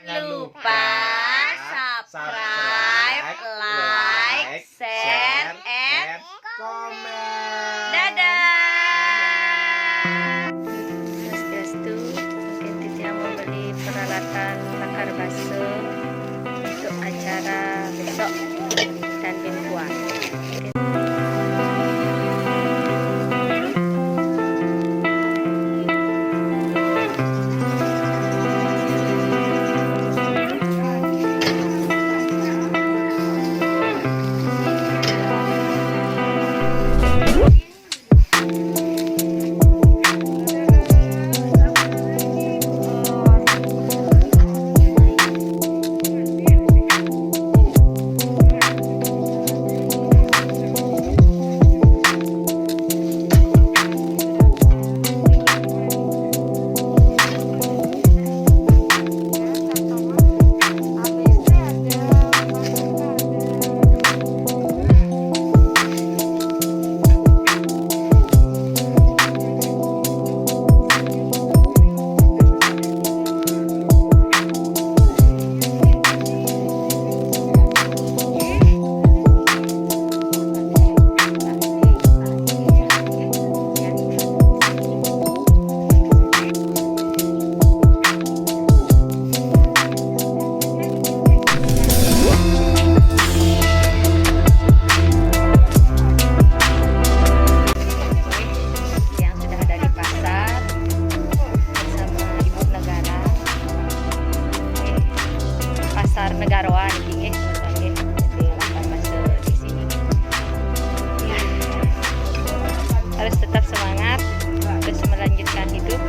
Jangan lupa subscribe, like, share, and komen. dadah. Swastiastu, mungkin Titia mau beli peralatan bakar bakso untuk acara besok dan mingguan. Negarawan ini masuk di sini. Harus tetap semangat, terus melanjutkan hidup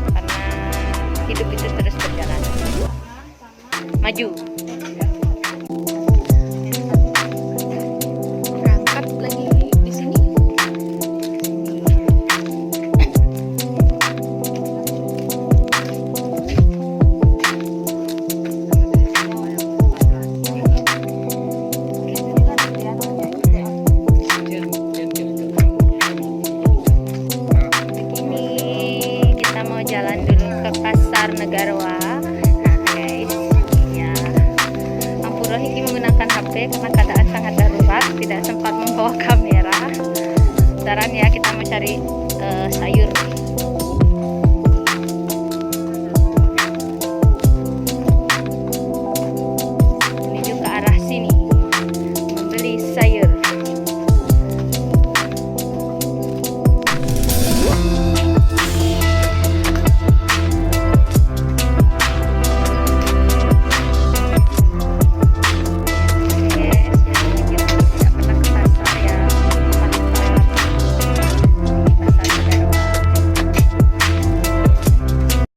karena hidup itu terus berjalan. Maju. Berangkat lagi di sini. Jalan dulu ke pasar Negarawa. Nah guys, ya Ampura Hiki menggunakan HP karena keadaan sangat darurat, tidak sempat membawa kamera. Sekarang ya kita mau cari sayur.